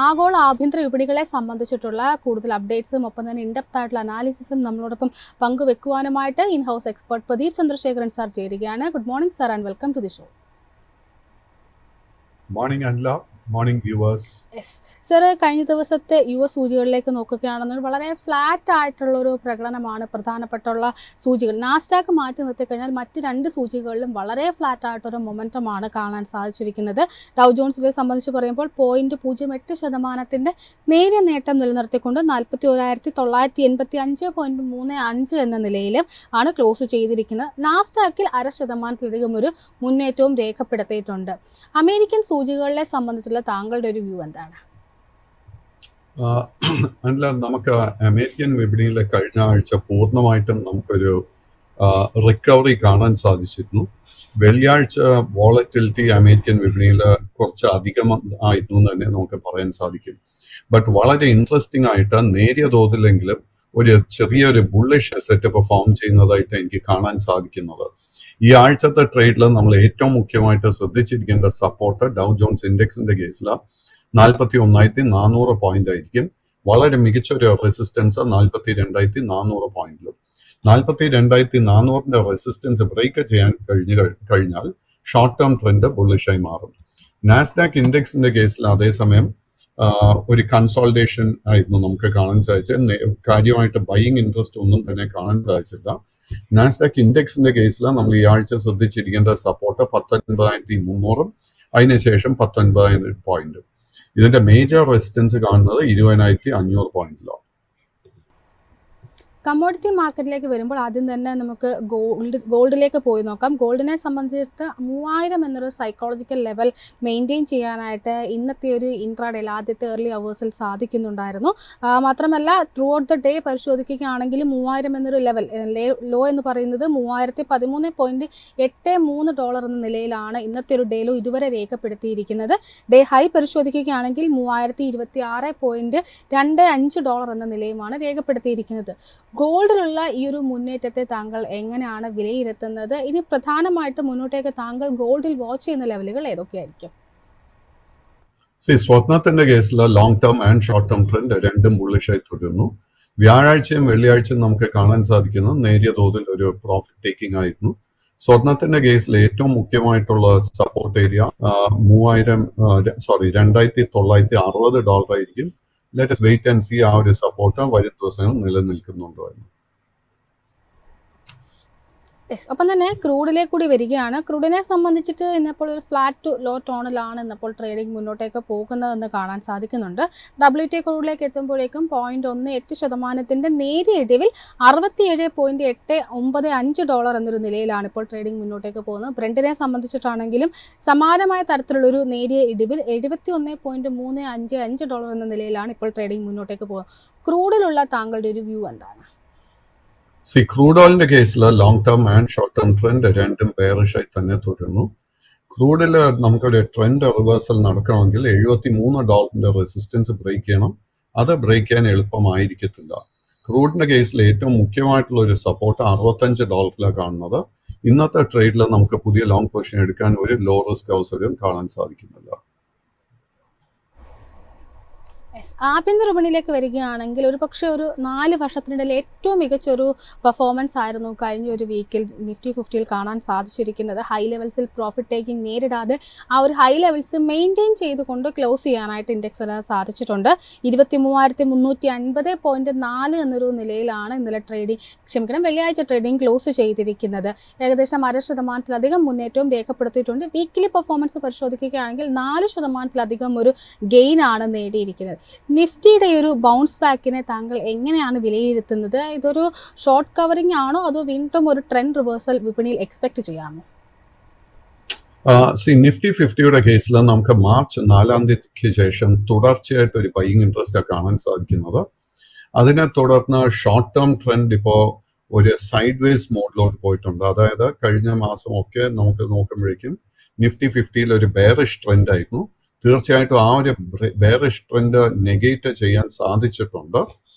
ആഗോള ആഭ്യന്തര വിപണികളെ സംബന്ധിച്ചിട്ടുള്ള കൂടുതൽ അപ്ഡേറ്റ്സും ഒപ്പം തന്നെ ഇൻഡെപ്ത് ആയിട്ടുള്ള അനാലിസിസും നമ്മളോടൊപ്പം പങ്കുവെക്കുവാനുമായിട്ട് in house expert Pradeep Chandrasekharan sir ചേരുകയാണ്. Good morning sir and welcome to the show. Morning അല്ല, മോർണിംഗ് വ്യൂവേഴ്സ്. സർ, കഴിഞ്ഞ ദിവസത്തെ US സൂചികളിലേക്ക് നോക്കുകയാണെന്നുണ്ടെങ്കിൽ വളരെ ഫ്ലാറ്റ് ആയിട്ടുള്ളൊരു പ്രകടനമാണ് പ്രധാനപ്പെട്ടുള്ള സൂചികൾ. നാസ്ഡാക്ക് മാറ്റി നിർത്തിക്കഴിഞ്ഞാൽ മറ്റ് രണ്ട് സൂചികളിലും വളരെ ഫ്ലാറ്റ് ആയിട്ടൊരു മൊമെൻറ്റമാണ് കാണാൻ സാധിച്ചിരിക്കുന്നത്. ഡൗ ജോൺസിനെ സംബന്ധിച്ച് പറയുമ്പോൾ 0.08% നേരിയ നേട്ടം നിലനിർത്തിക്കൊണ്ട് 41,985.35 എന്ന നിലയിൽ ആണ് ക്ലോസ് ചെയ്തിരിക്കുന്നത്. നാസ്ഡാക്കിൽ 0.5% ഒരു മുന്നേറ്റവും രേഖപ്പെടുത്തിയിട്ടുണ്ട്. അമേരിക്കൻ സൂചികളിലെ സംബന്ധിച്ചുള്ള താങ്കളുടെ ഒരു വ്യൂ എന്താണ്? അല്ല, നമുക്ക് അമേരിക്കൻ വിപണിയിലെ കഴിഞ്ഞ ആഴ്ച പൂർണ്ണമായിട്ടും നമുക്കൊരു റിക്കവറി കാണാൻ സാധിച്ചിരുന്നു. വെള്ളിയാഴ്ച വോളറ്റിലിറ്റി അമേരിക്കൻ വിപണിയിൽ കുറച്ച് അധികം ആയിരുന്നു എന്ന് തന്നെ നമുക്ക് പറയാൻ സാധിക്കും. ബട്ട് വളരെ ഇൻട്രസ്റ്റിംഗ് ആയിട്ട് നേരിയ തോതിലെങ്കിലും ഒരു ചെറിയൊരു ബുള്ളിഷ് സെറ്റപ്പ് ഫോം ചെയ്യുന്നതായിട്ട് എനിക്ക് കാണാൻ സാധിക്കുന്നത്. ഈ ആഴ്ചത്തെ ട്രേഡിൽ നമ്മൾ ഏറ്റവും മുഖ്യമായിട്ട് ശ്രദ്ധിച്ചിരിക്കേണ്ട സപ്പോർട്ട് ഡൗ ജോൺസ് ഇൻഡെക്സിന്റെ കേസിൽ 41,400 പോയിന്റ് ആയിരിക്കും. വളരെ മികച്ചൊരു റെസിസ്റ്റൻസ് 42,400 പോയിന്റിലും. 42,400 റെസിസ്റ്റൻസ് ബ്രേക്ക് ചെയ്യാൻ കഴിഞ്ഞാൽ ഷോർട്ട് ടേം ട്രെൻഡ് ബുള്ളിഷായി മാറും. നാസ്ഡാക്ക് ഇൻഡെക്സിന്റെ കേസിൽ അതേസമയം ഒരു കൺസോൾട്ടേഷൻ ആയിരുന്നു നമുക്ക് കാണാൻ സാധിച്ചത്. കാര്യമായിട്ട് ബൈയിങ് ഇൻട്രസ്റ്റ് ഒന്നും തന്നെ കാണാൻ സാധിച്ചില്ല. നാസ്ഡാക്ക് ഇൻഡെക്സിന്റെ കേസിൽ നമ്മൾ ഈ ആഴ്ച ശ്രദ്ധിച്ചിരിക്കേണ്ട സപ്പോർട്ട് 19,300 അതിനുശേഷം 19,000 പോയിന്റ്. ഇതിന്റെ മേജർ റെസിസ്റ്റൻസ് കാണുന്നത് 20,500 പോയിന്റിലാണ്. കമ്മോഡിറ്റി മാർക്കറ്റിലേക്ക് വരുമ്പോൾ ആദ്യം തന്നെ നമുക്ക് ഗോൾഡിലേക്ക് പോയി നോക്കാം. ഗോൾഡിനെ സംബന്ധിച്ചിട്ട് 3000 എന്നൊരു സൈക്കോളജിക്കൽ ലെവൽ മെയിൻറ്റെയിൻ ചെയ്യാനായിട്ട് ഇന്നത്തെ ഒരു ഇൻട്രാഡേയിൽ ആദ്യത്തെ ഏർലി അവേഴ്സിൽ സാധിക്കുന്നുണ്ടായിരുന്നു. മാത്രമല്ല ത്രൂ ഔട്ട് ദ ഡേ പരിശോധിക്കുകയാണെങ്കിൽ 3000 എന്നൊരു ലെവൽ ലോ എന്ന് പറയുന്നത് $3013.83 എന്ന നിലയിലാണ് ഇന്നത്തെ ഒരു ഡേ ലോ ഇതുവരെ രേഖപ്പെടുത്തിയിരിക്കുന്നത്. ഡേ ഹൈ പരിശോധിക്കുകയാണെങ്കിൽ $3024.25 എന്ന നിലയുമാണ് രേഖപ്പെടുത്തിയിരിക്കുന്നത്. ഗോൾഡിലുള്ള ഈ ഒരു മുന്നേറ്റത്തെ താങ്കൾ എങ്ങനെയാണ് വിലയിരുത്തുന്നത്? ഇനി പ്രധാനമായിട്ട് മുന്നോട്ടേക്ക് താങ്കൾ ഗോൾഡിൽ വാച്ച് ചെയ്യുന്ന ലെവലുകൾ ഏതൊക്കെയായിരിക്കും? സ്വർണത്തിന്റെ കേസിൽ long term and short term trend രണ്ടും ബുള്ളിഷായി തുടരുന്നു. വ്യാഴാഴ്ചയും വെള്ളിയാഴ്ചയും നമുക്ക് കാണാൻ സാധിക്കുന്നത് നേരിയ തോതിൽ ഒരു പ്രോഫിറ്റ് ടേക്കിംഗ് ആയിരുന്നു. സ്വർണത്തിന്റെ കേസിൽ ഏറ്റവും മുഖ്യമായിട്ടുള്ള സപ്പോർട്ട് ഏരിയ $2,960 ആയിരിക്കും. Let us wait and see ആ ഒരു സപ്പോർട്ട് വരും ദിവസങ്ങൾ നിലനിൽക്കുന്നുണ്ടോ എന്ന്. അപ്പം തന്നെ ക്രൂഡിലേക്ക് കൂടി വരികയാണ്. ക്രൂഡിനെ സംബന്ധിച്ചിട്ട് ഇന്നിപ്പോൾ ഒരു ഫ്ലാറ്റ് ടു ലോ ടോണിലാണ് ഇന്നിപ്പോൾ ട്രേഡിംഗ് മുന്നോട്ടേക്ക് പോകുന്നതെന്ന് കാണാൻ സാധിക്കുന്നുണ്ട്. WTI ക്രൂഡിലേക്ക് എത്തുമ്പോഴേക്കും 0.18% നേരിയ ഇടിവിൽ $67.895 എന്നൊരു നിലയിലാണ് ഇപ്പോൾ ട്രേഡിംഗ് മുന്നോട്ടേക്ക് പോകുന്നത്. ബ്രെൻഡിനെ സംബന്ധിച്ചിട്ടാണെങ്കിലും സമാനമായ തരത്തിലുള്ളൊരു നേരിയ ഇടിവിൽ $71.355 എന്ന നിലയിലാണ് ഇപ്പോൾ ട്രേഡിംഗ് മുന്നോട്ടേക്ക് പോകുന്നത്. ക്രൂഡിലുള്ള താങ്കളുടെ ഒരു വ്യൂ എന്താണ്? ക്രൂഡ് ഓയിലിന്റെ കേസിൽ long term and short term trend രണ്ടും ബെയറിഷായി തന്നെ തുടരുന്നു. ക്രൂഡിൽ നമുക്കൊരു ട്രെൻഡ് റിവേഴ്സൽ നടക്കണമെങ്കിൽ $73 റെസിസ്റ്റൻസ് ബ്രേക്ക് ചെയ്യണം. അത് ബ്രേക്ക് ചെയ്യാൻ എളുപ്പമായിരിക്കത്തില്ല. ക്രൂഡിന്റെ കേസിൽ ഏറ്റവും മുഖ്യമായിട്ടുള്ള ഒരു സപ്പോർട്ട് $65 കാണുന്നത്. ഇന്നത്തെ ട്രേഡിൽ നമുക്ക് പുതിയ ലോങ് പൊസിഷൻ എടുക്കാൻ ഒരു ലോ റിസ്ക് അവസരം കാണാൻ സാധിക്കുന്നില്ല. ആഭ്യന്തര വിപണിയിലേക്ക് വരികയാണെങ്കിൽ ഒരു പക്ഷേ ഒരു 4 വർഷത്തിനിടയിൽ ഏറ്റവും മികച്ചൊരു പെർഫോമൻസ് ആയിരുന്നു കഴിഞ്ഞ ഒരു വീക്കിൽ നിഫ്റ്റി 50യിൽ കാണാൻ സാധിച്ചിരിക്കുന്നത്. ഹൈ ലെവൽസിൽ പ്രോഫിറ്റ് ടേക്കിംഗ് നേരിടാതെ ആ ഒരു ഹൈ ലെവൽസ് മെയിൻറ്റെയിൻ ചെയ്തുകൊണ്ട് ക്ലോസ് ചെയ്യാനായിട്ട് ഇൻഡെക്സിന് സാധിച്ചിട്ടുണ്ട്. 23,350.4 എന്നൊരു നിലയിലാണ് ഇന്നലെ വെള്ളിയാഴ്ച ട്രേഡിംഗ് ക്ലോസ് ചെയ്തിരിക്കുന്നത്. ഏകദേശം 0.5% മുന്നേറ്റവും രേഖപ്പെടുത്തിയിട്ടുണ്ട്. വീക്കിലി പെർഫോമൻസ് പരിശോധിക്കുകയാണെങ്കിൽ 4% ഒരു ഗെയിൻ ആണ് നേടിയിരിക്കുന്നത്. നിഫ്റ്റിയുടെ ഒരു ബൗൺസ് ബാക്കിനെ താങ്കൾ എങ്ങനെയാണ് വിലയിരുത്തുന്നത്? ഇതൊരു ഷോർട്ട് കവറിംഗ് ആണോ അതോ വീണ്ടും ഒരു ട്രെൻഡ് റിവേഴ്സൽ വിപണിയിൽ എക്സ്പെക്ട് ചെയ്യാമോ? നിഫ്റ്റി 50യുടെ കേസിൽ നമുക്ക് മാർച്ച് 4-ാം തീയതിക്ക് ശേഷം തുടർച്ചയായിട്ട് ഒരു ബൈയിങ് ഇൻട്രസ്റ്റ് കാണാൻ സാധിക്കുന്നത്. അതിനെ തുടർന്ന് ഷോർട്ട് ടേം ട്രെൻഡ് ഇപ്പോൾ ഒരു സൈഡ് വേസ് മോഡിലോട്ട് പോയിട്ടുണ്ട്. അതായത് കഴിഞ്ഞ മാസമൊക്കെ നമുക്ക് നോക്കുമ്പോഴേക്കും നിഫ്റ്റി 50യിൽ ഒരു ബെയറിഷ് ട്രെൻഡ് ആയിരുന്നു. തീർച്ചയായിട്ടും ആ ഒരു ബെയറിഷ് ട്രെൻഡ് നെഗേറ്റ് ചെയ്യാൻ സാധിച്ചിട്ടുണ്ട്.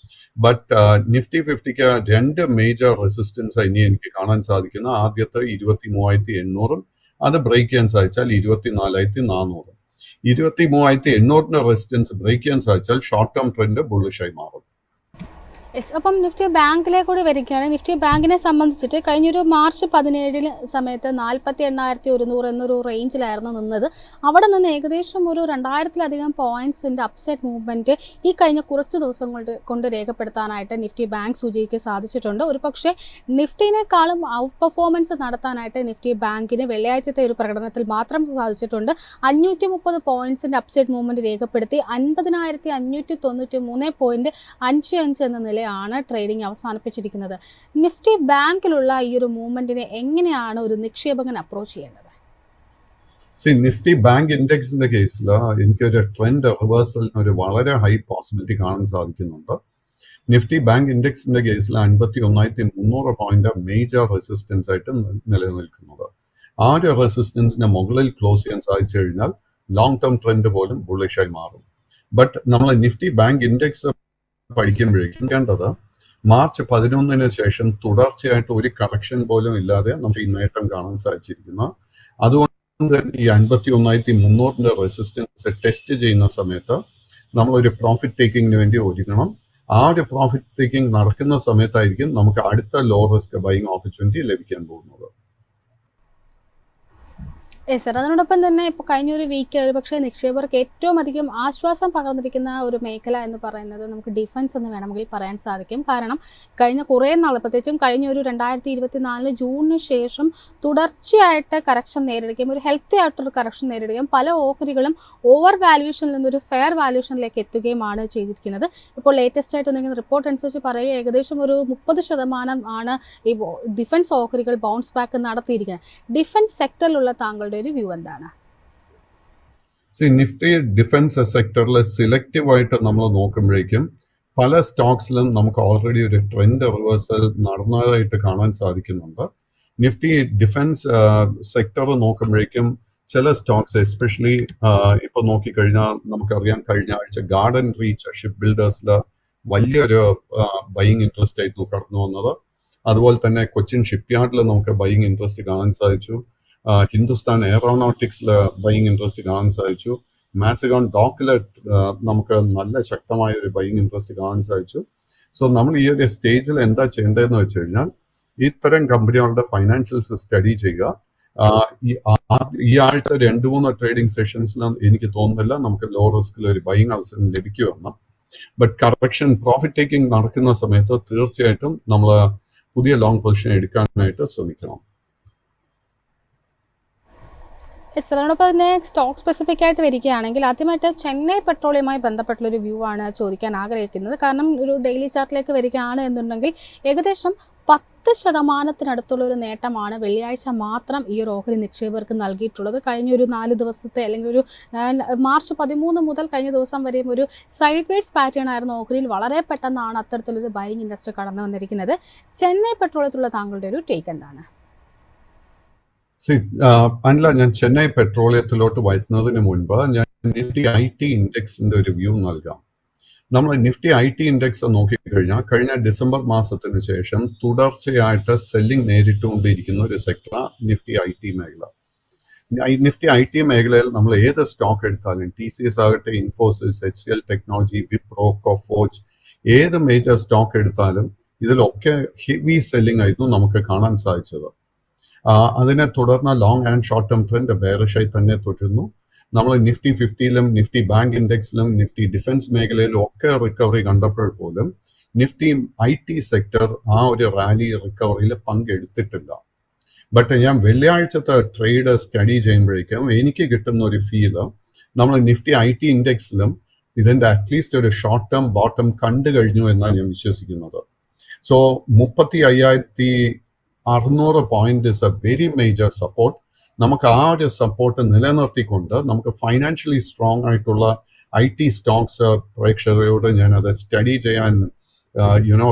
ബട്ട് നിഫ്റ്റി 50ക്ക് 2 മേജർ റെസിസ്റ്റൻസ് ഇനി എനിക്ക് കാണാൻ സാധിക്കുന്ന. ആദ്യത്തെ 23,800, അത് ബ്രേക്ക് ചെയ്യാൻ സാധിച്ചാൽ 24,400. 23,800 റെസിസ്റ്റൻസ് ബ്രേക്ക് ചെയ്യാൻ സാധിച്ചാൽ ഷോർട്ട് ടേം ട്രെൻഡ് ബുള്ളിഷായി മാറും. യെസ്, അപ്പം നിഫ്റ്റി ബാങ്കിലേക്ക് കൂടി വരികയാണ്. നിഫ്റ്റി ബാങ്കിനെ സംബന്ധിച്ചിട്ട് കഴിഞ്ഞൊരു മാർച്ച് 17 സമയത്ത് 48,100 എന്നൊരു റേഞ്ചിലായിരുന്നു നിന്നത്. അവിടെ നിന്ന് ഏകദേശം ഒരു 2000-ലധികം പോയിന്റ്സിൻ്റെ അപ്സൈഡ് മൂവ്മെൻറ്റ് ഈ കഴിഞ്ഞ കുറച്ച് ദിവസം കൊണ്ട് രേഖപ്പെടുത്താനായിട്ട് നിഫ്റ്റി ബാങ്ക് സൂചിക്ക് സാധിച്ചിട്ടുണ്ട്. ഒരു പക്ഷേ നിഫ്റ്റിനേക്കാളും ഔട്ട് പെർഫോമൻസ് നടത്താനായിട്ട് നിഫ്റ്റി ബാങ്കിന് വെള്ളിയാഴ്ചത്തെ ഒരു പ്രകടനത്തിൽ മാത്രം സാധിച്ചിട്ടുണ്ട്. 530 പോയിന്റ്സിൻ്റെ അപ്സൈഡ് മൂവ്മെൻറ്റ് രേഖപ്പെടുത്തി 50,593.55 എന്ന നിലയാണ് ട്രേഡിംഗ് അവസാനിപ്പിച്ചിരിക്കുന്നത്. നിഫ്റ്റി ബാങ്കിലുള്ള ഈ ഒരു മൂവ്മെന്റിനെ എങ്ങനെയാണ് ഒരു നിക്ഷേപകൻ അപ്രോച്ച് ചെയ്യേണ്ടത്? നിഫ്റ്റി ബാങ്ക് ഇൻഡെക്സിന്റെ കേസിൽ എനിക്കൊരു ട്രെൻഡ് റിവേഴ്സലിന് ഒരു വളരെ ഹൈ പോസിബിലിറ്റി കാണാൻ സാധിക്കുന്നുണ്ട്. നിഫ്റ്റി ബാങ്ക് ഇൻഡെക്സിന്റെ കേസിൽ 51,300 പോയിന്റ് മേജർ റെസിസ്റ്റൻസ് ആയിട്ട് നിലനിൽക്കുന്നത്. ആ ഒരു റെസിസ്റ്റൻസിന് മുകളിൽ ക്ലോസ് ചെയ്യാൻ സാധിച്ചു കഴിഞ്ഞാൽ ലോങ് ടേം ട്രെൻഡ് പോലും ബുള്ളിഷായി മാറും. ബട്ട് നമ്മൾ നിഫ്റ്റി ബാങ്ക് ഇൻഡെക്സ് പഠിക്കുമ്പോഴേക്കും വേണ്ടത് മാർച്ച് 11 ശേഷം തുടർച്ചയായിട്ട് ഒരു കറക്ഷൻ പോലും ഇല്ലാതെ നമുക്ക് ഈ നേട്ടം കാണാൻ സാധിച്ചിരിക്കുന്നു. അതുകൊണ്ട് ഈ 51,300 റെസിസ്റ്റൻസ് ടെസ്റ്റ് ചെയ്യുന്ന സമയത്ത് നമ്മളൊരു പ്രോഫിറ്റ് ടേക്കിങ്ങിന് വേണ്ടി ഒരുങ്ങണം. ആ ഒരു പ്രോഫിറ്റ് ടേക്കിംഗ് നടക്കുന്ന സമയത്തായിരിക്കും നമുക്ക് അടുത്ത ലോ റിസ്ക് ബൈയിങ് ഓപ്പർച്യൂണിറ്റി ലഭിക്കാൻ പോകുന്നത്. യെസ് സർ, അതിനോടൊപ്പം തന്നെ ഇപ്പോൾ കഴിഞ്ഞൊരു വീക്ക് ഒരുപക്ഷെ നിക്ഷേപകർക്ക് ഏറ്റവും അധികം ആശ്വാസം പകർന്നിരിക്കുന്ന ഒരു മേഖല എന്ന് പറയുന്നത് നമുക്ക് ഡിഫൻസ് എന്ന് വേണമെങ്കിൽ പറയാൻ സാധിക്കും. കാരണം കഴിഞ്ഞ കുറേ നാൾ, പ്രത്യേകിച്ചും കഴിഞ്ഞ ഒരു 2024 ജൂണിന് ശേഷം തുടർച്ചയായിട്ട് കറക്ഷൻ നേരിടുകയും ഒരു ഹെൽത്തി ആയിട്ടൊരു കറക്ഷൻ നേരിടുകയും പല ഓഹരികളും ഓവർ വാല്യൂഷനിൽ നിന്നൊരു ഫെയർ വാല്യൂഷനിലേക്ക് എത്തുകയുമാണ് ചെയ്തിരിക്കുന്നത്. ഇപ്പോൾ ലേറ്റസ്റ്റ് ആയിട്ട് നിൽക്കുന്ന റിപ്പോർട്ട് അനുസരിച്ച് പറയുക ഏകദേശം ഒരു 30% ആണ് ഈ ഡിഫൻസ് ഓഹരികൾ ബൗൺസ് ബാക്ക് നടത്തിയിരിക്കുന്നത്. ഡിഫൻസ് സെക്ടറിലുള്ള താങ്കളുടെ ഒരു വ്യൂ എന്താണ്? നിഫ്റ്റി ഡിഫൻസ് സെക്ടറിൽ സെലക്റ്റീവായിട്ട് നമ്മൾ നോക്കുമ്പോഴേക്കും പല സ്റ്റോക്സിലും നമുക്ക് ഓൾറെഡി ഒരു ട്രെൻഡ് റിവേഴ്സൽ നടന്നതായിട്ട് കാണാൻ സാധിക്കുന്നുണ്ട്. നിഫ്റ്റി ഡിഫൻസ് സെക്ടർ നോക്കുമ്പോഴേക്കും ചില സ്റ്റോക്സ് എസ്പെഷ്യലി ഇപ്പൊ നോക്കിക്കഴിഞ്ഞാൽ നമുക്കറിയാം കഴിഞ്ഞ ആഴ്ച ഗാർഡൻ റീച്ച് ഷിപ്പ് ബിൽഡേഴ്സിൽ വലിയൊരു ബൈയിങ് ഇൻട്രസ്റ്റ് ആയിരുന്നു കടന്നു വന്നത്. അതുപോലെ തന്നെ കൊച്ചിൻ ഷിപ്പ് യാർഡിൽ നമുക്ക് ബൈയിങ് ഇൻട്രസ്റ്റ് കാണാൻ സാധിച്ചു. ഹിന്ദുസ്ഥാൻ എയറോനോട്ടിക്സിൽ ബൈയിങ് ഇൻട്രസ്റ്റ് കാണാൻ സാധിച്ചു. മാസഗോൺ ഡോക്കിൽ നമുക്ക് നല്ല ശക്തമായ ഒരു ബൈയിങ് ഇൻട്രസ്റ്റ് കാണാൻ സാധിച്ചു. സോ നമ്മൾ ഈ ഒരു സ്റ്റേജിൽ എന്താ ചെയ്യേണ്ടതെന്ന് വെച്ച് കഴിഞ്ഞാൽ ഇത്തരം കമ്പനികളുടെ ഫൈനാൻഷ്യൽസ് സ്റ്റഡി ചെയ്യുക. ഈ ആഴ്ച 2-3 ട്രേഡിംഗ് സെഷൻസിലും എനിക്ക് തോന്നുന്നില്ല നമുക്ക് ലോ റിസ്കിൽ ഒരു ബൈയിങ് അവസരം ലഭിക്കുമെന്ന്. ബട്ട് കറക്ഷൻ പ്രോഫിറ്റ് ടേക്കിംഗ് നടക്കുന്ന സമയത്ത് തീർച്ചയായിട്ടും നമ്മൾ പുതിയ ലോങ് പൊസിഷൻ എടുക്കാനായിട്ട് ശ്രമിക്കണം. അതിനോടൊപ്പം തന്നെ സ്റ്റോക്ക് സ്പെസിഫിക് ആയിട്ട് വരികയാണെങ്കിൽ ആദ്യമായിട്ട് ചെന്നൈ പെട്രോളിയവുമായി ബന്ധപ്പെട്ടുള്ളൊരു വ്യൂ ആണ് ചോദിക്കാൻ ആഗ്രഹിക്കുന്നത്. കാരണം ഒരു ഡെയിലി ചാർട്ടിലേക്ക് വരികയാണ് എന്നുണ്ടെങ്കിൽ ഏകദേശം 10% ഒരു നേട്ടമാണ് വെള്ളിയാഴ്ച മാത്രം ഈ ഒരു ഓഹരി നിക്ഷേപകർക്ക് നൽകിയിട്ടുള്ളത്. കഴിഞ്ഞ ഒരു 4 ദിവസത്തെ അല്ലെങ്കിൽ ഒരു മാർച്ച് 13 മുതൽ കഴിഞ്ഞ ദിവസം വരെയും ഒരു സൈഡ് വേസ് പാറ്റേൺ ആയിരുന്ന ഓഹരിയിൽ വളരെ പെട്ടെന്നാണ് അത്തരത്തിലൊരു ബൈയിങ് ഇൻഡസ്ട്രി കടന്നു വന്നിരിക്കുന്നത്. ചെന്നൈ പെട്രോളിയത്തിലുള്ള താങ്കളുടെ ഒരു ടേക്ക് എന്താണ്? അല്ല, ഞാൻ ചെന്നൈ പെട്രോളിയത്തിലോട്ട് വരുന്നതിന് മുൻപ് ഞാൻ നിഫ്റ്റി IT ഇൻഡെക്സിന്റെ ഒരു വ്യൂ നൽകാം. നമ്മൾ നിഫ്റ്റി IT ഇൻഡെക്സ് നോക്കിക്കഴിഞ്ഞാൽ കഴിഞ്ഞ ഡിസംബർ മാസത്തിന് ശേഷം തുടർച്ചയായിട്ട് സെല്ലിംഗ് നേരിട്ടുകൊണ്ടിരിക്കുന്ന ഒരു സെക്ടറാണ് നിഫ്റ്റി IT മേഖല. നിഫ്റ്റി IT മേഖലയിൽ നമ്മൾ ഏത് സ്റ്റോക്ക് എടുത്താലും TCS ആകട്ടെ, ഇൻഫോസിസ്, HCL ടെക്നോളജി, വിപ്രോ, കോഫോർജ്, ഏത് മേജർ സ്റ്റോക്ക് എടുത്താലും ഇതിലൊക്കെ ഹെവി സെല്ലിംഗ് ആയിരുന്നു നമുക്ക് കാണാൻ സാധിച്ചത്. അതിനെ തുടർന്ന് long and short term trend ബെയറിഷായി തന്നെ തുടരുന്നു. നമ്മൾ നിഫ്റ്റി 50ലും നിഫ്റ്റി ബാങ്ക് ഇൻഡെക്സിലും നിഫ്റ്റി ഡിഫൻസ് മേഖലയിലും ഒക്കെ റിക്കവറി കണ്ടപ്പോൾ പോലും നിഫ്റ്റി IT സെക്ടർ ആ ഒരു റാലി റിക്കവറിയിൽ പങ്കെടുത്തിട്ടില്ല. ബട്ട് ഞാൻ വെള്ളിയാഴ്ചത്തെ ട്രേഡ് സ്റ്റഡി ചെയ്യുമ്പോഴേക്കും എനിക്ക് കിട്ടുന്ന ഒരു ഫീല് നമ്മൾ നിഫ്റ്റി IT ഇൻഡെക്സിലും ഇതിന്റെ അറ്റ്ലീസ്റ്റ് ഒരു ഷോർട്ട് ടേം ബോട്ടം കണ്ടു കഴിഞ്ഞു എന്നാണ് ഞാൻ വിശ്വസിക്കുന്നത്. So 35,600 point is A very major support. നമുക്ക് ആ ഒരു സപ്പോർട്ട് നിലനിർത്തിക്കൊണ്ട് നമുക്ക് ഫൈനാൻഷ്യലി സ്ട്രോങ് ആയിട്ടുള്ള IT സ്റ്റോക്സ് പ്രേക്ഷകരോട് ഞാൻ അത് സ്റ്റഡി ചെയ്യാൻ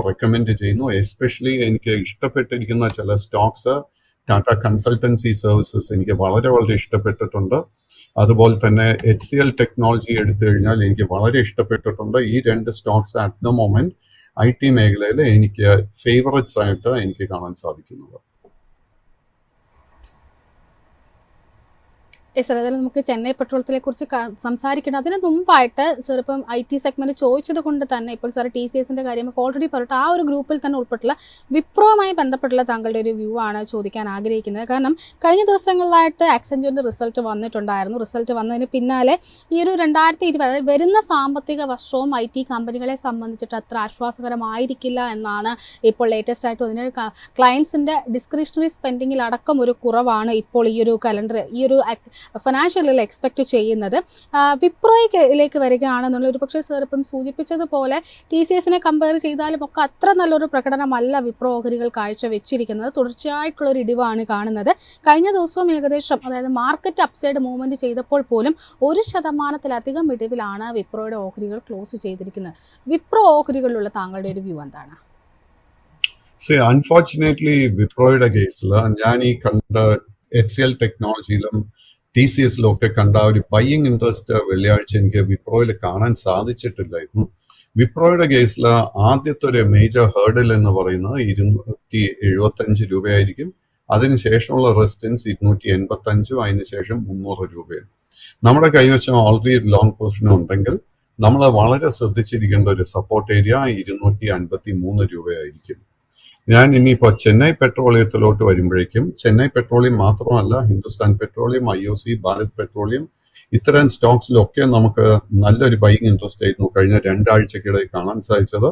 റെക്കമെൻഡ് ചെയ്യുന്നു. എസ്പെഷ്യലി എനിക്ക് ഇഷ്ടപ്പെട്ടിരിക്കുന്ന ചില സ്റ്റോക്സ് ടാറ്റ കൺസൾട്ടൻസി സർവീസസ് എനിക്ക് വളരെ വളരെ ഇഷ്ടപ്പെട്ടിട്ടുണ്ട്. അതുപോലെ തന്നെ HCL ടെക്നോളജി എടുത്തു കഴിഞ്ഞാൽ എനിക്ക് വളരെ ഇഷ്ടപ്പെട്ടിട്ടുണ്ട്. ഈ 2 stocks at the moment IT മേഖലയിൽ എനിക്ക് ഫേവറേറ്റ്സ് ആയിട്ട് എനിക്ക് കാണാൻ സാധിക്കുന്നത്. സർ അതിൽ നമുക്ക് ചെന്നൈ പെട്രോളത്തിനെ കുറിച്ച് സംസാരിക്കണം. അതിന് മുമ്പായിട്ട് സർ ഇപ്പം IT സെഗ്മെന്റ് ചോദിച്ചത് കൊണ്ട് തന്നെ ഇപ്പോൾ സാർ TCSന്റെ കാര്യം നമുക്ക് ഓൾറെഡി പറഞ്ഞിട്ട് ആ ഒരു ഗ്രൂപ്പിൽ തന്നെ ഉൾപ്പെട്ടുള്ള വിപ്രോയുമായി ബന്ധപ്പെട്ടുള്ള താങ്കളുടെ ഒരു വ്യൂ ആണ് ചോദിക്കാൻ ആഗ്രഹിക്കുന്നത്. കാരണം കഴിഞ്ഞ ദിവസങ്ങളിലായിട്ട് ആക്സെഞ്ചറിന്റെ റിസൾട്ട് വന്നിട്ടുണ്ടായിരുന്നു. റിസൾട്ട് വന്നതിന് പിന്നാലെ ഈ ഒരു 2020 അതായത് വരുന്ന സാമ്പത്തിക വർഷവും IT കമ്പനികളെ സംബന്ധിച്ചിട്ട് അത്ര ആശ്വാസകരമായിരിക്കില്ല എന്നാണ് ഇപ്പോൾ ലേറ്റസ്റ്റ് ആയിട്ട് അതിന് ക്ലയൻസിന്റെ ഡിസ്ക്രിഷണറി സ്പെൻഡിങ്ങിൽ അടക്കം ഒരു കുറവാണ് ഇപ്പോൾ ഈ ഒരു കലണ്ടർ ഈ ഒരു ഫിനാൻഷ്യലിൽ എക്സ്പെക്ട് ചെയ്യുന്നത്. വിപ്രോയിലേക്ക് വരികയാണെന്നുള്ള ഒരു പക്ഷേ സാർ ഇപ്പം സൂചിപ്പിച്ചതുപോലെ TCSനെ കമ്പയർ ചെയ്താലും ഒക്കെ അത്ര നല്ലൊരു പ്രകടനമല്ല വിപ്രോ ഓഹരികൾ കാഴ്ചവെച്ചിരിക്കുന്നത്. തുടർച്ചയായിട്ടുള്ള ഒരു ഇടിവാണ് കാണുന്നത്. കഴിഞ്ഞ ദിവസവും ഏകദേശം അതായത് മാർക്കറ്റ് അപ്സൈഡ് മൂവ്മെന്റ് ചെയ്തപ്പോൾ പോലും 1% ഇടിവിലാണ് വിപ്രോയുടെ ഓഹരികൾ ക്ലോസ് ചെയ്തിരിക്കുന്നത്. വിപ്രോ ഓഹരികളിലുള്ള താങ്കളുടെ ഒരു വ്യൂ എന്താണ്? അൺഫോർച്ചുനേറ്റ്ലി വിപ്രോയുടെ കേസിൽ ഞാൻ ഈ കണ്ട HCL ടെക്നോളജിയിലും TCSലും ഒക്കെ കണ്ട ഒരു ബൈയിങ് ഇൻട്രസ്റ്റ് വെള്ളിയാഴ്ച എനിക്ക് വിപ്രോയിൽ കാണാൻ സാധിച്ചിട്ടില്ലായിരുന്നു. വിപ്രോയുടെ കേസിൽ ആദ്യത്തെ ഒരു മേജർ ഹേർഡിൽ എന്ന് പറയുന്നത് 275 രൂപയായിരിക്കും. അതിനുശേഷമുള്ള റെസിസ്റ്റൻസ് 285, അതിനുശേഷം 300 രൂപയാണ്. നമ്മുടെ കൈവശം ഓൾറെഡി ലോങ് പൊസിഷൻ ഉണ്ടെങ്കിൽ നമ്മൾ വളരെ ശ്രദ്ധിച്ചിരിക്കേണ്ട ഒരു സപ്പോർട്ട് ഏരിയ 253 രൂപയായിരിക്കും. ഞാൻ ഇനിയിപ്പോൾ ചെന്നൈ പെട്രോളിയത്തിലോട്ട് വരുമ്പോഴേക്കും ചെന്നൈ പെട്രോളിയം മാത്രമല്ല, Hindustan petroleum, IOC, Bharat petroleum, ഇത്തരം സ്റ്റോക്സിലൊക്കെ നമുക്ക് നല്ലൊരു ബൈയിങ് ഇൻട്രസ്റ്റ് ആയിരുന്നു കഴിഞ്ഞ 2 ആഴ്ചക്കിടെ കാണാൻ സാധിച്ചത്.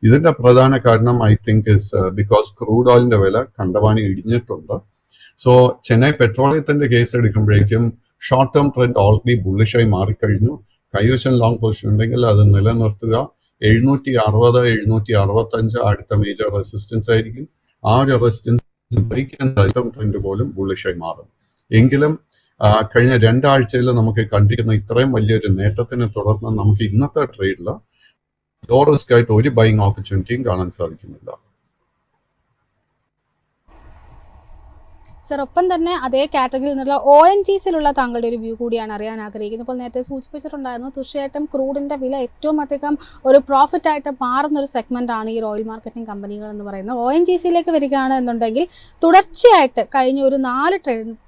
ഇതിന്റെ പ്രധാന കാരണം I think is because crude ഓയിലിന്റെ വില കണ്ടമാനം ഇടിഞ്ഞിട്ടുണ്ട്. സോ ചെന്നൈ പെട്രോളിയത്തിന്റെ കേസ് എടുക്കുമ്പോഴേക്കും ഷോർട്ട് ടേം ട്രെൻഡ് ഓൾറെഡി ബുള്ളിഷായി മാറിക്കഴിഞ്ഞു. കൈവശം ലോങ് പൊസിഷൻ ഉണ്ടെങ്കിൽ അത് നിലനിർത്തുക. 760, 765 അടുത്ത മേജർ റെസിസ്റ്റൻസ് ആയിരിക്കും. ആ ഒരു റെസിസ്റ്റൻസ് ബ്രേക്ക് ട്രെൻഡ് പോലും ബുള്ളിഷായി മാറും. എങ്കിലും കഴിഞ്ഞ 2 ആഴ്ചയിൽ നമുക്ക് കണ്ടിരിക്കുന്ന ഇത്രയും വലിയൊരു നേട്ടത്തിനെ തുടർന്ന് നമുക്ക് ഇന്നത്തെ ട്രേഡിൽ ലോ റിസ്ക് ആയിട്ട് ഒരു ബൈയിങ് ഓപ്പർച്യൂണിറ്റിയും കാണാൻ സാധിക്കുന്നില്ല. സർ ഒപ്പം തന്നെ അതേ കാറ്റഗറിയിൽ നിന്നുള്ള ONGCയിലുള്ള താങ്കളുടെ ഒരു വ്യൂ കൂടിയാണ് അറിയാൻ ആഗ്രഹിക്കുന്നത്. ഇപ്പോൾ നേരത്തെ സൂചിപ്പിച്ചിട്ടുണ്ടായിരുന്നു, തീർച്ചയായിട്ടും ക്രൂഡിൻ്റെ വില ഏറ്റവും അധികം ഒരു പ്രോഫിറ്റ് ആയിട്ട് മാറുന്ന ഒരു സെഗ്മെന്റ് ആണ് ഈ ഓയിൽ മാർക്കറ്റിംഗ് കമ്പനികൾ എന്ന് പറയുന്നത്. ONGCയിലേക്ക് വരികയാണ് എന്നുണ്ടെങ്കിൽ തുടർച്ചയായിട്ട് കഴിഞ്ഞ ഒരു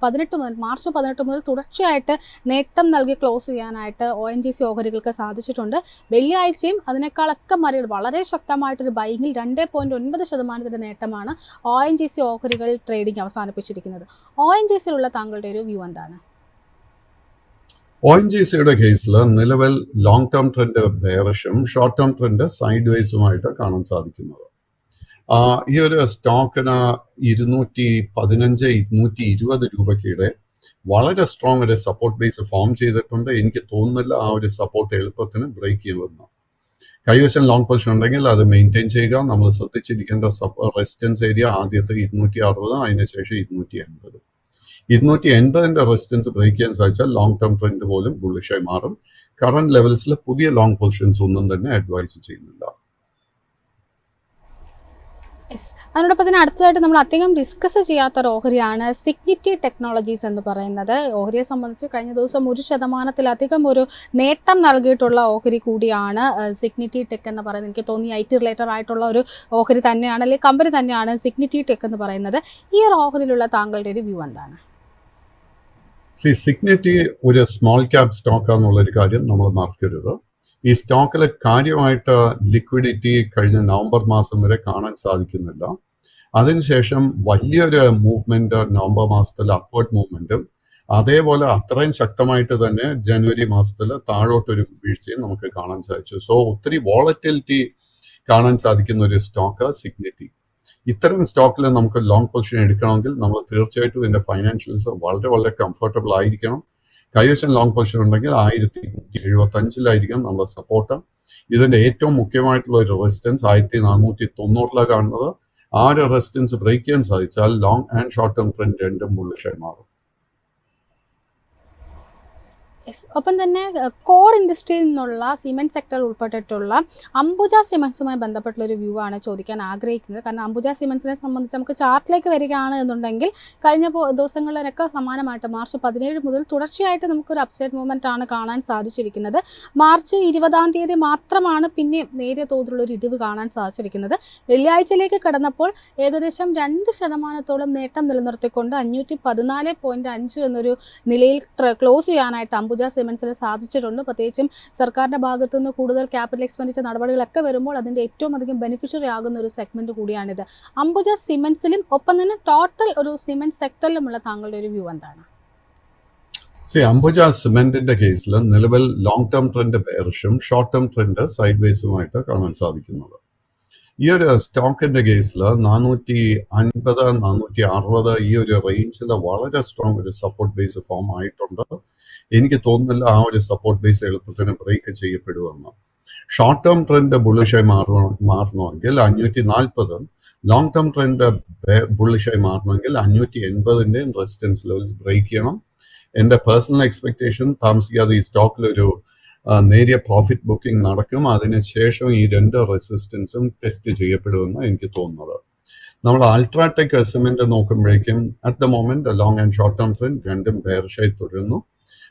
18 മുതൽ മാർച്ച് 18 മുതൽ തുടർച്ചയായിട്ട് നേട്ടം നൽകി ക്ലോസ് ചെയ്യാനായിട്ട് ONGC ഓഹരികൾക്ക് സാധിച്ചിട്ടുണ്ട്. വെള്ളിയാഴ്ചയും അതിനേക്കാളൊക്കെ വളരെ ശക്തമായിട്ടൊരു ബൈങ്ങിൽ 2.9% നേട്ടമാണ് ONGC ഓഹരികൾ ട്രേഡിംഗ് അവസാനിപ്പിച്ചിരിക്കുന്നത്. ONGCയിലുള്ള താങ്കളുടെ ഒരു വ്യൂ എന്താണ്? ONGCയുടെ കേസിൽ നിലവിൽ ലോങ് ടേം ട്രെൻഡ് ബെയറിഷും ഷോർട്ട് ടേം ട്രെൻഡ് സൈഡ് വേസുമായിട്ട് കാണാൻ സാധിക്കുന്നത്. ഈ ഒരു സ്റ്റോക്കിന് 215, 220 രൂപയ്ക്കിടെ വളരെ സ്ട്രോങ് ഒരു സപ്പോർട്ട് ബേസ് ഫോം ചെയ്തിട്ടുണ്ട്. എനിക്ക് തോന്നുന്നില്ല ആ ഒരു സപ്പോർട്ട് എളുപ്പത്തിന് ബ്രേക്ക് ചെയ്യുമെന്ന്. കൈവശം ലോങ് പൊസിഷൻ ഉണ്ടെങ്കിൽ അത് മെയിൻറ്റെയിൻ ചെയ്യുക. നമ്മൾ ശ്രദ്ധിച്ചിരിക്കേണ്ട റെസിസ്റ്റൻസ് ഏരിയ ആദ്യത്തെ 260, അതിനുശേഷം 280. 280ന്റെ റെസിസ്റ്റൻസ് ബ്രേക്ക് ചെയ്യാൻ സാധിച്ചാൽ ലോങ് ടേം ട്രെൻഡ് പോലും ബുള്ളിഷായി മാറും. കറന്റ് ലെവൽസിൽ പുതിയ ലോങ് പൊസിഷൻസ് ഒന്നും തന്നെ അഡ്വൈസ് ചെയ്യുന്നില്ല. അതിനോടൊപ്പം തന്നെ അടുത്തതായിട്ട് നമ്മൾ അധികം ഡിസ്കസ് ചെയ്യാത്ത ഒരു ഓഹരിയാണ് സിഗ്നിറ്റി ടെക്നോളജീസ് എന്ന് പറയുന്നത്. ഓഹരിയെ സംബന്ധിച്ച് കഴിഞ്ഞ ദിവസം 1% ഒരു നേട്ടം നൽകിയിട്ടുള്ള ഓഹരി കൂടിയാണ് സിഗ്നിറ്റി ടെക് എന്ന് പറയുന്നത്. എനിക്ക് തോന്നി IT റിലേറ്റഡ് ആയിട്ടുള്ള ഒരു ഓഹരി തന്നെയാണ്, അല്ലെങ്കിൽ കമ്പനി തന്നെയാണ് സിഗ്നിറ്റി ടെക് എന്ന് പറയുന്നത്. ഈ ഒരു ഓഹരിയിലുള്ള താങ്കളുടെ ഒരു വ്യൂ എന്താണ്? സിഗ്നിറ്റി ഒരു സ്മോൾ ക്യാപ് സ്റ്റോക്കാന്നുള്ളൊരു കാര്യം നമ്മൾ മറക്കരുത്. ഈ സ്റ്റോക്കിൽ കാര്യമായിട്ട് ലിക്വിഡിറ്റി കഴിഞ്ഞ നവംബർ മാസം വരെ കാണാൻ സാധിക്കുന്നില്ല. അതിനുശേഷം വലിയൊരു മൂവ്മെന്റ് നവംബർ മാസത്തിൽ അപ്വേർഡ് മൂവ്മെന്റും, അതേപോലെ അത്രയും ശക്തമായിട്ട് തന്നെ ജനുവരി മാസത്തിൽ താഴോട്ടൊരു വീഴ്ചയും നമുക്ക് കാണാൻ സാധിച്ചു. സോ ഒത്തിരി വോളറ്റിലിറ്റി കാണാൻ സാധിക്കുന്ന ഒരു സ്റ്റോക്ക് സിഗ്നിറ്റി. ഇത്തരം സ്റ്റോക്കിൽ നമുക്ക് ലോങ് പൊസിഷൻ എടുക്കണമെങ്കിൽ നമ്മൾ തീർച്ചയായിട്ടും ഇതിന്റെ ഫൈനാൻഷ്യൽസ് വളരെ കംഫർട്ടബിൾ ആയിരിക്കണം. കൈവശം ലോങ് പൊസിഷൻ ഉണ്ടെങ്കിൽ 1175 നമ്മുടെ സപ്പോർട്ട്. ഇതിന്റെ ഏറ്റവും മുഖ്യമായിട്ടുള്ള ഒരു റെസിസ്റ്റൻസ് 1490 കാണുന്നത്. ആ ഒരു റെസിസ്റ്റൻസ് ബ്രേക്ക് ചെയ്യാൻ സാധിച്ചാൽ long and short term trend രണ്ടും ബുള്ളിഷായി മാറും. യെസ്. ഒപ്പം തന്നെ കോർ ഇൻഡസ്ട്രിയിൽ നിന്നുള്ള സിമെൻറ്റ് സെക്ടറിൽ ഉൾപ്പെട്ടിട്ടുള്ള അംബുജ സിമെൻറ്റ്സുമായി ബന്ധപ്പെട്ടുള്ള ഒരു വ്യൂ ആണ് ചോദിക്കാൻ ആഗ്രഹിക്കുന്നത്. കാരണം അംബുജ സിമെൻറ്റ്സിനെ സംബന്ധിച്ച് നമുക്ക് ചാർട്ടിലേക്ക് വരികയാണ് എന്നുണ്ടെങ്കിൽ കഴിഞ്ഞ ദിവസങ്ങളിലൊക്കെ സമാനമായിട്ട് മാർച്ച് 17 മുതൽ തുടർച്ചയായിട്ട് നമുക്കൊരു അപ്സൈഡ് മൂവ്മെൻ്റ് ആണ് കാണാൻ സാധിച്ചിരിക്കുന്നത്. മാർച്ച് 20-ാം തീയതി മാത്രമാണ് പിന്നെ നേരിയ തോതിലുള്ള ഒരു ഇടിവ് കാണാൻ സാധിച്ചിരിക്കുന്നത്. വെള്ളിയാഴ്ചയിലേക്ക് കടന്നപ്പോൾ ഏകദേശം 2% നേട്ടം നിലനിർത്തിക്കൊണ്ട് 514.5 എന്നൊരു നിലയിൽ ക്ലോസ് ചെയ്യാനായിട്ട് അംബുജ സിമെൻറ്റ്സിൽ സാധിച്ചിട്ടുണ്ട്. പ്രത്യേകിച്ചും സർക്കാരിൻ്റെ ഭാഗത്തു നിന്ന് കൂടുതൽ ക്യാപിറ്റൽ എക്സ്പെൻഡിച്ചർ നടപടികളൊക്കെ വരുമ്പോൾ അതിൻ്റെ ഏറ്റവും അധികം ബെനിഫിഷ്യറി ആകുന്ന ഒരു സെഗ്മെൻറ്റ് കൂടിയാണിത്. അംബുജ സിമെൻറ്റ്സിലും ഒപ്പം തന്നെ ടോട്ടൽ ഒരു സിമെൻറ്റ് സെക്ടറിലുമുള്ള താങ്കളുടെ ഒരു വ്യൂ എന്താണ്? അംബുജ സിമെന്റിന്റെ കേസിൽ നിലവിൽ ലോങ് ടേം ട്രെൻഡ് ബെയറിഷും ഷോർട്ട് ടേം ട്രെൻഡ് സൈഡ് വേസുമായിട്ട് കാണാൻ സാധിക്കുന്നത്. ഈ ഒരു സ്റ്റോക്കിന്റെ കേസിൽ 450, 460 ഈ ഒരു റേഞ്ചിൽ വളരെ സ്ട്രോങ് ഒരു സപ്പോർട്ട് ബേസ് ഫോം ആയിട്ടുണ്ട്. എനിക്ക് തോന്നുന്നില്ല ആ ഒരു സപ്പോർട്ട് ബേസ് എളുപ്പത്തിന് ബ്രേക്ക് ചെയ്യപ്പെടുമെന്ന്. ഷോർട്ട് ടേം ട്രെൻഡ് ബുള്ളിഷായി മാറണമെങ്കിൽ 540, ലോങ് ടേം ട്രെൻഡ് ബുള്ളിഷായി മാറണമെങ്കിൽ 580 റെസിസ്റ്റൻസ് ലെവൽസ് ബ്രേക്ക് ചെയ്യണം. എൻ്റെ പേഴ്സണൽ എക്സ്പെക്ടേഷൻ താമസിക്കാതെ ഈ സ്റ്റോക്കിലൊരു നേരിയ പ്രോഫിറ്റ് ബുക്കിംഗ് നടക്കും. അതിനുശേഷം ഈ 2 റെസിസ്റ്റൻസും ടെസ്റ്റ് ചെയ്യപ്പെടുമെന്ന് എനിക്ക് തോന്നുന്നത്. നമ്മൾ അൾട്രാടെക് സിമെന്റ് നോക്കുമ്പോഴേക്കും at the moment long and short term trend രണ്ടും ബെയറിഷായി തുടരുന്നു.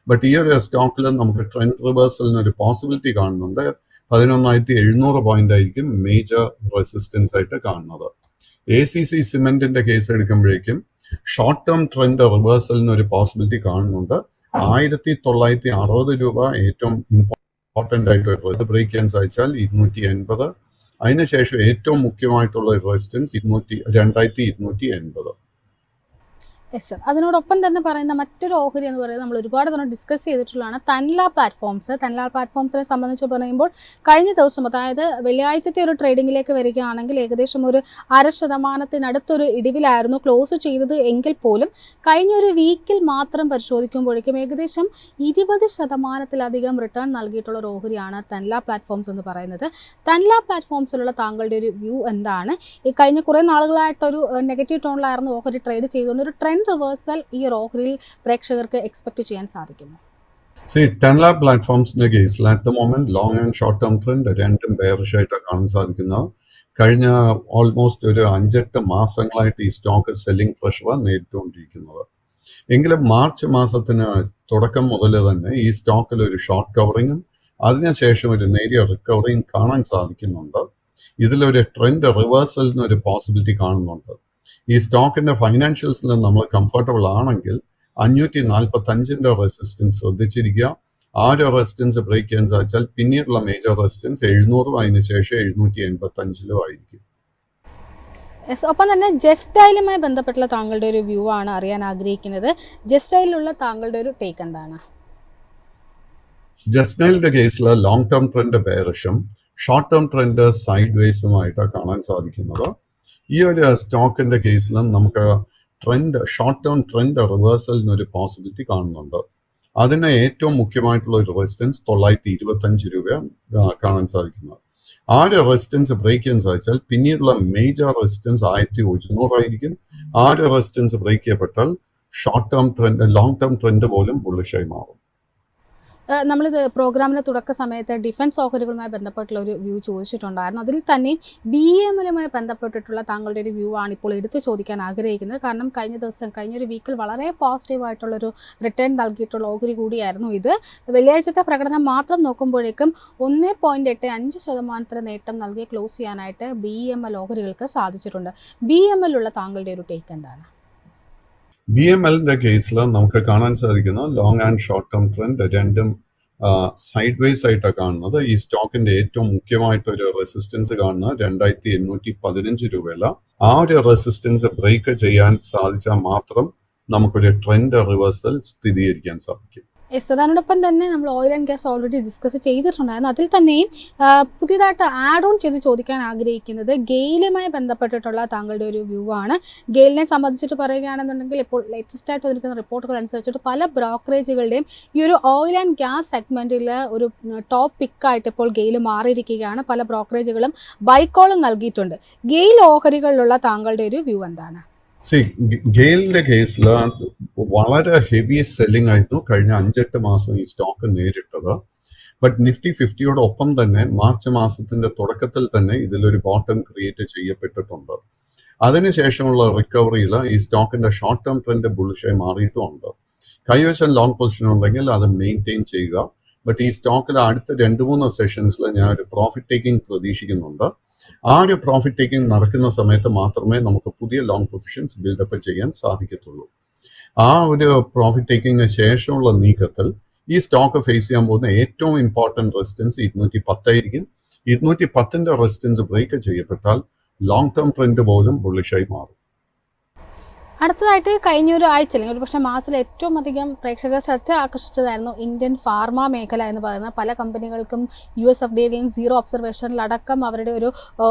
ബട്ട് ഈ ഒരു സ്റ്റോക്കിൽ നമുക്ക് ട്രെൻഡ് റിവേഴ്സലിനൊരു പോസിബിലിറ്റി കാണുന്നുണ്ട്. 11,700 പോയിന്റ് ആയിരിക്കും മേജർ റെസിസ്റ്റൻസ് ആയിട്ട് കാണുന്നത്. ACC സിമെന്റിന്റെ കേസ് എടുക്കുമ്പോഴേക്കും ഷോർട്ട് ടേം ട്രെൻഡ് റിവേഴ്സലിന് ഒരു പോസിബിലിറ്റി കാണുന്നുണ്ട്. 1,960 രൂപ ഏറ്റവും ഇമ്പോർട്ടൻ്റ് ആയിട്ട് ബ്രേക്ക് ചെയ്യാൻ സാധിച്ചാൽ 280. അതിനുശേഷം ഏറ്റവും മുഖ്യമായിട്ടുള്ള റെസിസ്റ്റൻസ് 2,280. Yes sir. അതിനോടൊപ്പം തന്നെ പറയുന്ന മറ്റൊരു ഓഹരി എന്ന് പറയുന്നത് നമ്മൾ ഒരുപാട് തവണ ഡിസ്കസ് ചെയ്തിട്ടുള്ളതാണ് തൻല പ്ലാറ്റ്ഫോംസ്. തൻല പ്ലാറ്റ്ഫോംസിനെ സംബന്ധിച്ച് പറയുമ്പോൾ കഴിഞ്ഞ ദിവസം, അതായത് വെള്ളിയാഴ്ചത്തെ ഒരു ട്രേഡിങ്ങിലേക്ക് വരികയാണെങ്കിൽ ഏകദേശം ഒരു 0.5% ഇടിവിലായിരുന്നു ക്ലോസ് ചെയ്തത് എങ്കിൽ പോലും കഴിഞ്ഞൊരു വീക്കിൽ മാത്രം പരിശോധിക്കുമ്പോഴേക്കും ഏകദേശം 20%-ലധികം റിട്ടേൺ നൽകിയിട്ടുള്ള ഒരു ഓഹരിയാണ് തൻല പ്ലാറ്റ്ഫോംസ് എന്ന് പറയുന്നത്. തൻല പ്ലാറ്റ്ഫോംസിലുള്ള താങ്കളുടെ ഒരു വ്യൂ എന്താണ്? ഈ കഴിഞ്ഞ കുറേ നാളുകളായിട്ടൊരു നെഗറ്റീവ് ടോണിലായിരുന്നു ഓഹരി ട്രേഡ് ചെയ്തുകൊണ്ട് ഒരു ട്രെൻഡ് റിവേഴ്സൽ ഈ ഓഹരിയിൽ പ്രേക്ഷകർക്ക് എക്സ്പെക്ട് ചെയ്യാൻ സാധിക്കുന്നു. ടെൻല പ്ലാറ്റ്ഫോംസിന്റെ കേസിൽ at the moment long and short term trend രണ്ടും ബെയറിഷ് ആയിട്ടാണ് കാണാൻ സാധിക്കുന്നത്. കഴിഞ്ഞ ഓൾമോസ്റ്റ് ഒരു 5-8 മാസങ്ങളായിട്ട് ഈ സ്റ്റോക്ക് സെല്ലിംഗ് പ്രഷർ നേരിട്ടുകൊണ്ടിരിക്കുന്നത്. എങ്കിലും മാർച്ച് മാസത്തിന് തുടക്കം മുതൽ തന്നെ ഈ സ്റ്റോക്കിൽ ഒരു ഷോർട്ട് കവറിങ്ങും അതിനുശേഷം ഒരു നേരിയ റിക്കവറിയും കാണാൻ സാധിക്കുന്നുണ്ട്. ഇതിലൊരു ട്രെൻഡ് റിവേഴ്സലിന് ഒരു പോസിബിലിറ്റി കാണുന്നുണ്ട്. ഈ സ്റ്റോക്കിന്റെ ഫൈനാൻഷ്യൽസിൽ നമ്മൾ കംഫർട്ടബിൾ ആണെങ്കിൽ 545 റെസിസ്റ്റൻസ് ശ്രദ്ധിച്ചിരിക്കുക. ആ ഒരു റെസിസ്റ്റൻസ് ബ്രേക്ക് ചെയ്യാൻ സാധിച്ചാൽ പിന്നീടുള്ള മേജർ റെസിസ്റ്റൻസ് 700, അതിനുശേഷം 785 ആയിരിക്കും. ഒപ്പം തന്നെ ജസ്റ്റൈലുമായി ബന്ധപ്പെട്ടുള്ള താങ്കളുടെ ഒരു വ്യൂ ആണ് അറിയാൻ ആഗ്രഹിക്കുന്നത്. ജസ്റ്റൈലുള്ള താങ്കളുടെ ഒരു ടേക്ക് എന്താണ്? ജസ്റ്റൈലിന്റെ കേസിൽ ലോങ് ടേം ട്രെൻഡ് ബെയറിഷും ഷോർട്ട് ടേം ട്രെൻഡ് സൈഡ് വേസുമായിട്ടാണ് കാണാൻ സാധിക്കുന്നത്. ഈ ഒരു സ്റ്റോക്കിന്റെ കേസിലും നമുക്ക് ഷോർട്ട് ടേം ട്രെൻഡ് റിവേഴ്സലിന് ഒരു പോസിബിലിറ്റി കാണുന്നുണ്ട്. അതിന് ഏറ്റവും മുഖ്യമായിട്ടുള്ള ഒരു റെസിസ്റ്റൻസ് 925 രൂപ കാണാൻ സാധിക്കുന്നത്. ആ ഒരു റെസിസ്റ്റൻസ് ബ്രേക്ക് ചെയ്യാൻ സാധിച്ചാൽ പിന്നീടുള്ള മേജർ റെസിസ്റ്റൻസ് 1100 ആയിരിക്കും. ആ ഒരു റെസിസ്റ്റൻസ് ബ്രേക്ക് ചെയ്യപ്പെട്ടാൽ short term trend long term trend പോലും ബുള്ളിഷായി മാറും. നമ്മളിത് പ്രോഗ്രാമിൻ്റെ തുടക്ക സമയത്ത് ഡിഫൻസ് ഓഹരികളുമായി ബന്ധപ്പെട്ടുള്ള ഒരു വ്യൂ ചോദിച്ചിട്ടുണ്ടായിരുന്നു. അതിൽ തന്നെ BEML-മായി ബന്ധപ്പെട്ടിട്ടുള്ള താങ്കളുടെ ഒരു വ്യൂ ആണ് ഇപ്പോൾ എടുത്തു ചോദിക്കാൻ ആഗ്രഹിക്കുന്നത്. കാരണം കഴിഞ്ഞൊരു വീക്കിൽ വളരെ പോസിറ്റീവായിട്ടുള്ളൊരു റിട്ടേൺ നൽകിയിട്ടുള്ള ഓഹരി കൂടിയായിരുന്നു ഇത്. വെള്ളിയാഴ്ചത്തെ പ്രകടനം മാത്രം നോക്കുമ്പോഴേക്കും 1.85% നേട്ടം നൽകി ക്ലോസ് ചെയ്യാനായിട്ട് BEML ഓഹരികൾക്ക് സാധിച്ചിട്ടുണ്ട്. BEML-ഉള്ള താങ്കളുടെ ഒരു ടേക്ക് എന്താണ്? BEML-ന്റെ കേസിൽ നമുക്ക് കാണാൻ സാധിക്കുന്ന long and short term trend രണ്ടും സൈഡ് വേസ് ആയിട്ടാണ് കാണുന്നത്. ഈ സ്റ്റോക്കിന്റെ ഏറ്റവും മുഖ്യമായിട്ടൊരു റെസിസ്റ്റൻസ് കാണുന്നത് 2,815 രൂപയല്ല. ആ ഒരു റെസിസ്റ്റൻസ് ബ്രേക്ക് ചെയ്യാൻ സാധിച്ചാൽ മാത്രം നമുക്കൊരു ട്രെൻഡ് റിവേഴ്സൽ സ്ഥിരീകരിക്കാൻ സാധിക്കും. യെസ്. അതിനോടൊപ്പം തന്നെ നമ്മൾ oil and gas already discuss ചെയ്തിട്ടുണ്ടായിരുന്നു. അതിൽ തന്നെയും പുതിയതായിട്ട് ആഡ് ഓൺ ചെയ്ത് ചോദിക്കാൻ ആഗ്രഹിക്കുന്നത് ഗെയിലുമായി ബന്ധപ്പെട്ടിട്ടുള്ള താങ്കളുടെ ഒരു വ്യൂ ആണ്. ഗെയിലിനെ സംബന്ധിച്ചിട്ട് പറയുകയാണെന്നുണ്ടെങ്കിൽ ഇപ്പോൾ ലേറ്റസ്റ്റ് ആയിട്ട് വന്നിരിക്കുന്ന റിപ്പോർട്ടുകൾ അനുസരിച്ചിട്ട് പല ബ്രോക്കറേജുകളുടെയും ഈ ഒരു ഓയിൽ ആൻഡ് ഗ്യാസ് സെഗ്മെൻറ്റിൽ ഒരു ടോപ്പ് പിക്കായിട്ട് ഇപ്പോൾ ഗെയിൽ മാറിയിരിക്കുകയാണ്. പല ബ്രോക്കറേജുകളും ബൈക്കോളും നൽകിയിട്ടുണ്ട്. ഗെയിൽ ഓഹരികളിലുള്ള താങ്കളുടെ ഒരു വ്യൂ എന്താണ്? സി ഗെയിലിന്റെ കേസിൽ വളരെ ഹെവി സെല്ലിംഗ് ആയിരുന്നു കഴിഞ്ഞ 5-8 മാസം ഈ സ്റ്റോക്ക് നേരിട്ടത്. ബട്ട് നിഫ്റ്റി 50യോടൊപ്പം തന്നെ മാർച്ച് മാസത്തിന്റെ തുടക്കത്തിൽ തന്നെ ഇതിലൊരു ബോട്ടം ക്രിയേറ്റ് ചെയ്യപ്പെട്ടിട്ടുണ്ട്. അതിനുശേഷമുള്ള റിക്കവറിയിൽ ഈ സ്റ്റോക്കിന്റെ ഷോർട്ട് ടേം ട്രെൻഡ് ബുള്ളിഷായി മാറിയിട്ടുമുണ്ട്. കൈവശം ലോങ് പൊസിഷൻ ഉണ്ടെങ്കിൽ അത് മെയിൻറ്റെയിൻ ചെയ്യുക. ബട്ട് ഈ സ്റ്റോക്കിൽ അടുത്ത 2-3 സെഷൻസിൽ ഞാൻ ഒരു പ്രോഫിറ്റ് ടേക്കിംഗ് പ്രതീക്ഷിക്കുന്നുണ്ട്. ആ ഒരു പ്രോഫിറ്റ് ടേക്കിംഗ് നടക്കുന്ന സമയത്ത് മാത്രമേ നമുക്ക് പുതിയ ലോങ് പൊസിഷൻസ് ബിൽഡപ്പ് ചെയ്യാൻ സാധിക്കത്തുള്ളൂ. ആ ഒരു പ്രോഫിറ്റ് ടേക്കിങ്ങിന് ശേഷമുള്ള നീക്കത്തിൽ ഈ സ്റ്റോക്ക് ഫേസ് ചെയ്യാൻ പോകുന്ന ഏറ്റവും ഇമ്പോർട്ടൻറ്റ് റെസിസ്റ്റൻസ് 210 ആയിരിക്കും. 210ന്റെ റെസിസ്റ്റൻസ് ബ്രേക്ക് ചെയ്യപ്പെട്ടാൽ ലോങ് ടേം ട്രെൻഡ് പോലും ബുള്ളിഷായി മാറും. അടുത്തതായിട്ട് കഴിഞ്ഞൊരു ആഴ്ച അല്ലെങ്കിൽ ഒരു പക്ഷേ മാസത്തിൽ ഏറ്റവും അധികം പ്രേക്ഷകർ ശ്രദ്ധ ആകർഷിച്ചതായിരുന്നു ഇന്ത്യൻ ഫാർമ മേഖല എന്ന് പറയുന്നത്. പല കമ്പനികൾക്കും USFDAയിലും സീറോ ഒബ്സർവേഷനിലടക്കം അവരുടെ ഒരു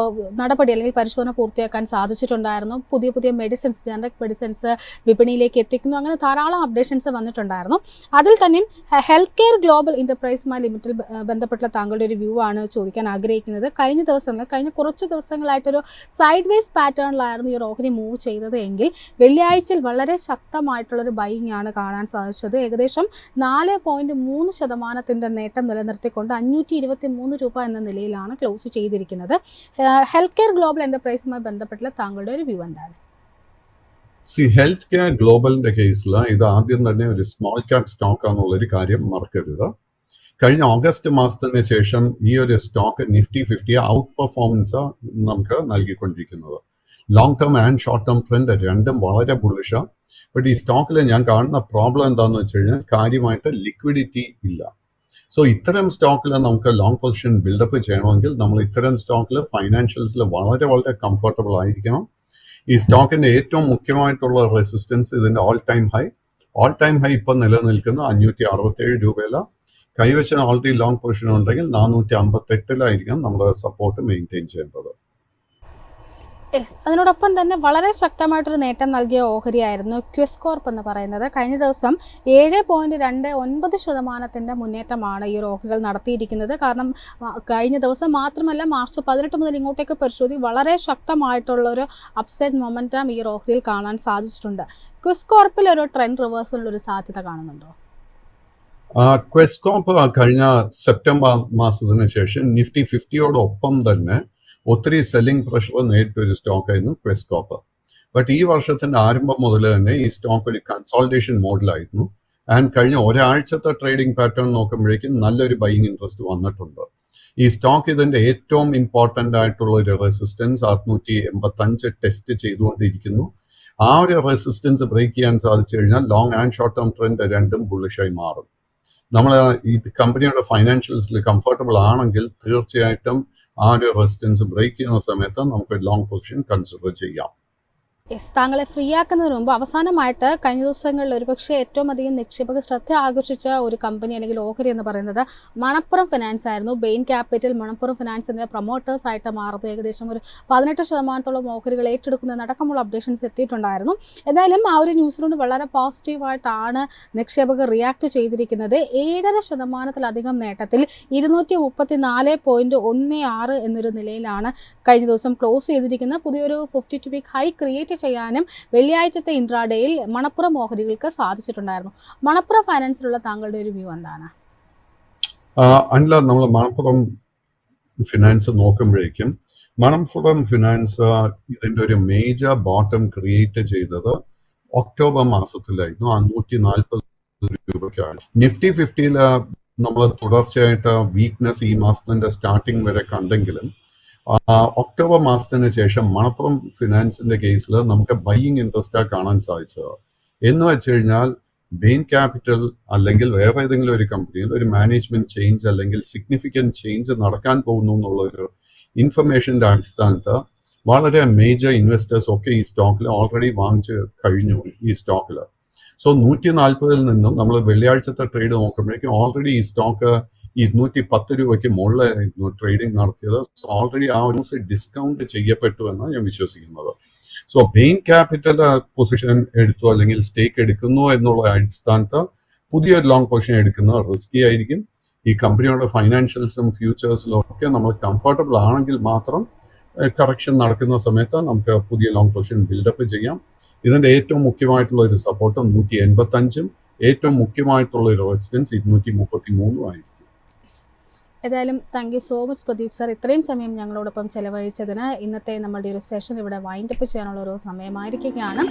നടപടി അല്ലെങ്കിൽ പരിശോധന പൂർത്തിയാക്കാൻ സാധിച്ചിട്ടുണ്ടായിരുന്നു. പുതിയ പുതിയ മെഡിസിൻസ്, ജനറിക് മെഡിസിൻസ് വിപണിയിലേക്ക് എത്തിക്കുന്നു. അങ്ങനെ ധാരാളം അപ്ഡേഷൻസ് വന്നിട്ടുണ്ടായിരുന്നു. അതിൽ തന്നെയും ഹെൽത്ത് കെയർ ഗ്ലോബൽ എൻ്റർപ്രൈസുമായി ലിമിറ്റഡ് ബന്ധപ്പെട്ടുള്ള താങ്കളുടെ ഒരു വ്യൂ ആണ് ചോദിക്കാൻ ആഗ്രഹിക്കുന്നത്. കഴിഞ്ഞ കുറച്ച് ദിവസങ്ങളായിട്ടൊരു സൈഡ് വേസ് പാറ്റേണിലായിരുന്നു ഈ ഓഹരി മൂവ് ചെയ്തത് എങ്കിൽ വെള്ളിയാഴ്ചയിൽ വളരെ ശക്തമായിട്ടുള്ളൊരു ബൈയിങ് ആണ് കാണാൻ സാധിച്ചത്. ഏകദേശം 4.3% നേട്ടം നിലനിർത്തിക്കൊണ്ട് 523 രൂപ എന്ന നിലയിലാണ് ക്ലോസ് ചെയ്തിരിക്കുന്നത്. ഹെൽത്ത് കെയർ ഗ്ലോബൽ എൻ്റർപ്രൈസുമായി ബന്ധപ്പെട്ടുള്ള താങ്കളുടെ ഒരു വ്യൂ എന്താണ്? ഹെൽത്ത് കെയർ ഗ്ലോബലിന്റെ കേസിൽ ഇത് ആദ്യം തന്നെ ഒരു സ്മോൾ ക്യാപ് സ്റ്റോക്ക് ആണെന്നുള്ളൊരു കാര്യം മറക്കരുത്. കഴിഞ്ഞ ഓഗസ്റ്റ് മാസത്തിന് ശേഷം ഈ ഒരു സ്റ്റോക്ക് നിഫ്റ്റി 50 ഔട്ട് പെർഫോമൻസ് നമുക്ക് നൽകിക്കൊണ്ടിരിക്കുന്നത്. Long term and short term trend രണ്ടും വളരെ ബുള്ളിഷാണ്. ബട്ട് ഈ സ്റ്റോക്കിൽ ഞാൻ കാണുന്ന പ്രോബ്ലം എന്താണെന്ന് വെച്ച് കഴിഞ്ഞാൽ കാര്യമായിട്ട് ലിക്വിഡിറ്റി ഇല്ല. സോ ഇത്തരം സ്റ്റോക്കിൽ നമുക്ക് ലോങ് പൊസിഷൻ ബിൽഡപ്പ് ചെയ്യണമെങ്കിൽ നമ്മൾ ഇത്തരം സ്റ്റോക്കിൽ ഫൈനാൻഷ്യൽസിൽ വളരെ വളരെ കംഫർട്ടബിൾ ആയിരിക്കണം. ഈ സ്റ്റോക്കിന്റെ ഏറ്റവും മുഖ്യമായിട്ടുള്ള റെസിസ്റ്റൻസ് ഇതിന്റെ ഓൾ ടൈം ഹൈ ഇപ്പം നിലനിൽക്കുന്ന 567 രൂപയില. കൈവശം ഓൾറെഡി ലോങ് പൊസിഷൻ ഉണ്ടെങ്കിൽ 458 നമ്മുടെ സപ്പോർട്ട് മെയിൻറ്റെയിൻ ചെയ്യേണ്ടത്. അതിനോടൊപ്പം തന്നെ വളരെ ശക്തമായിട്ടൊരു നേട്ടം നൽകിയ ഓഹരിയായിരുന്നു ക്വിസ് കോർപ്പ് എന്ന് പറയുന്നത്. കഴിഞ്ഞ ദിവസം 7.29% മുന്നേറ്റമാണ് ഈ ഒരു ഓഹരികൾ നടത്തിയിരിക്കുന്നത്. കാരണം കഴിഞ്ഞ ദിവസം മാത്രമല്ല, മാർച്ച് 18 മുതൽ ഇങ്ങോട്ടേക്ക് പരിശോധിച്ച് വളരെ ശക്തമായിട്ടുള്ളൊരു അപ്സൈഡ് മൊമെൻറ്റം ഈ ഒരു ഓഹരിയിൽ കാണാൻ സാധിച്ചിട്ടുണ്ട്. ക്വിസ് കോർപ്പിൽ ഒരു ട്രെൻഡ് റിവേഴ്സലിനൊരു സാധ്യത കാണുന്നുണ്ടോ? ക്വിസ് കോർപ്പ് കഴിഞ്ഞ സെപ്റ്റംബർ മാസത്തിന് ശേഷം നിഫ്റ്റി 50യോടൊപ്പം തന്നെ ഒത്തിരി സെല്ലിംഗ് പ്രഷർ നേരിട്ടൊരു സ്റ്റോക്കായിരുന്നു ക്വിസ് കോർപ്പ്. ബട്ട് ഈ വർഷത്തിന്റെ ആരംഭം മുതൽ തന്നെ ഈ സ്റ്റോക്ക് ഒരു കൺസോൾട്ടേഷൻ മോഡലായിരുന്നു. ആൻഡ് കഴിഞ്ഞ ഒരാഴ്ചത്തെ ട്രേഡിംഗ് പാറ്റേൺ നോക്കുമ്പോഴേക്കും നല്ലൊരു ബൈയിങ് ഇൻട്രസ്റ്റ് വന്നിട്ടുണ്ട്. ഈ സ്റ്റോക്ക് ഇതിന്റെ ഏറ്റവും ഇമ്പോർട്ടൻ്റ് ആയിട്ടുള്ള ഒരു റെസിസ്റ്റൻസ് 685 ടെസ്റ്റ് ചെയ്തുകൊണ്ടിരിക്കുന്നു. ആ ഒരു റെസിസ്റ്റൻസ് ബ്രേക്ക് ചെയ്യാൻ സാധിച്ചു കഴിഞ്ഞാൽ long and short term trend രണ്ടും ബുള്ളിഷായി മാറും. നമ്മൾ ഈ കമ്പനിയുടെ ഫൈനാൻഷ്യൽസിൽ കംഫർട്ടബിൾ ആണെങ്കിൽ തീർച്ചയായിട്ടും ആ ഒരു റെസിസ്റ്റൻസ് ബ്രേക്ക് ചെയ്യുന്ന സമയത്ത് നമുക്ക് ലോങ് പൊസിഷൻ കൺസിഡർ ചെയ്യാം. താങ്കളെ ഫ്രീ ആക്കുന്നതിന് മുമ്പ് അവസാനമായിട്ട് കഴിഞ്ഞ ദിവസങ്ങളിൽ ഒരുപക്ഷെ ഏറ്റവും അധികം നിക്ഷേപക ശ്രദ്ധ ആകർഷിച്ച ഒരു കമ്പനി അല്ലെങ്കിൽ ഓഹരി എന്ന് പറയുന്നത് മണപ്പുറം ഫിനാൻസ് ആയിരുന്നു. ബെയിൻ ക്യാപിറ്റൽ മണപ്പുറം ഫിനാൻസിൻ്റെ പ്രൊമോട്ടേഴ്സ് ആയിട്ട് മാറുന്നു. ഏകദേശം ഒരു 18% ഓഹരികൾ ഏറ്റെടുക്കുന്നതിനടക്കമുള്ള അപ്ഡേഷൻസ് എത്തിയിട്ടുണ്ടായിരുന്നു. എന്തായാലും ആ ഒരു ന്യൂസിനോട് വളരെ പോസിറ്റീവായിട്ടാണ് നിക്ഷേപകർ റിയാക്ട് ചെയ്തിരിക്കുന്നത്. 7% നേട്ടത്തിൽ 234.16 എന്നൊരു നിലയിലാണ് കഴിഞ്ഞ ദിവസം ക്ലോസ് ചെയ്തിരിക്കുന്നത്. പുതിയൊരു 52 വീക്ക് ഹൈ ക്രിയേറ്റ് ചെയ്യാനും വെള്ളിയാഴ്ചത്തെ ഇൻട്രാഡേയിൽ മണപ്പുറം ഓഹരികൾക്ക് സാധിച്ചിട്ടുണ്ടായിരുന്നു. മണപ്പുറം ഫൈനാൻസിലുള്ള താങ്കളുടെ ഒരു വ്യൂ എന്താണ്? അല്ല, നമ്മൾ മണപ്പുറം ഫിനാൻസ് നോക്കുമ്പോഴേക്കും മണപ്പുറം ഫിനാൻസ് ഇതിന്റെ ഒരു മേജർ ബോട്ടം ക്രിയേറ്റ് ചെയ്തത് ഒക്ടോബർ മാസത്തിലായിരുന്നു. 140 രൂപയ്ക്കാണ്. നിഫ്റ്റി 50 നമ്മൾ തുടർച്ചയായിട്ട് വീക്ക്നെസ് ഈ മാസത്തിന്റെ സ്റ്റാർട്ടിങ് വരെ കണ്ടെങ്കിലും ഒക്ടോബർ മാസത്തിന് ശേഷം മണപ്പുറം ഫിനാൻസിന്റെ കേസിൽ നമുക്ക് ബൈയിങ് ഇൻട്രസ്റ്റാണ് കാണാൻ സാധിച്ചത്. എന്ന് വെച്ച് കഴിഞ്ഞാൽ ബെയിൻ ക്യാപിറ്റൽ അല്ലെങ്കിൽ വേറെ ഏതെങ്കിലും ഒരു കമ്പനിയിൽ ഒരു മാനേജ്മെന്റ് ചേഞ്ച് അല്ലെങ്കിൽ സിഗ്നിഫിക്കൻറ്റ് ചേഞ്ച് നടക്കാൻ പോകുന്നു എന്നുള്ള ഒരു ഇൻഫർമേഷന്റെ അടിസ്ഥാനത്ത് വളരെ മേജർ ഇൻവെസ്റ്റേഴ്സ് ഒക്കെ ഈ സ്റ്റോക്കിൽ ഓൾറെഡി വാങ്ങിച്ച് കഴിഞ്ഞു. ഈ സ്റ്റോക്കിൽ 140 നിന്നും നമ്മൾ വെള്ളിയാഴ്ചത്തെ ട്രേഡ് നോക്കുമ്പോഴേക്കും ഓൾറെഡി ഈ സ്റ്റോക്ക് 210 രൂപയ്ക്ക് മുകളിലായിരുന്നു ട്രേഡിംഗ് നടത്തിയത്. ഓൾറെഡി ആ ഒരു ഡിസ്കൗണ്ട് ചെയ്യപ്പെട്ടു എന്നാണ് ഞാൻ വിശ്വസിക്കുന്നത്. സോ ബെയിൻ ക്യാപിറ്റൽ പൊസിഷൻ എടുത്തു അല്ലെങ്കിൽ സ്റ്റേക്ക് എടുക്കുന്നു എന്നുള്ള അടിസ്ഥാനത്ത് പുതിയൊരു ലോങ് പൊസിഷൻ എടുക്കുന്നത് റിസ്കി ആയിരിക്കും. ഈ കമ്പനിയുടെ ഫൈനാൻഷ്യൽസും ഫ്യൂച്ചേഴ്സിലും ഒക്കെ നമ്മൾ കംഫർട്ടബിൾ ആണെങ്കിൽ മാത്രം കറക്ഷൻ നടക്കുന്ന സമയത്ത് നമുക്ക് പുതിയ ലോങ് പൊസിഷൻ ബിൽഡപ്പ് ചെയ്യാം. ഇതിൻ്റെ ഏറ്റവും മുഖ്യമായിട്ടുള്ള ഒരു സപ്പോർട്ട് 185 ഏറ്റവും മുഖ്യമായിട്ടുള്ള ഒരു റെസിസ്റ്റൻസ് 233 ആയിരിക്കും. ഏതായാലും thank you so much Pradeep sir, ഇത്രയും സമയം ഞങ്ങളോടൊപ്പം ചെലവഴിച്ചതിന്. ഇന്നത്തെ നമ്മുടെ ഒരു സെഷൻ ഇവിടെ വൈൻഡപ്പ് ചെയ്യാനുള്ള ഒരു സമയമായിരിക്കുകയാണ്.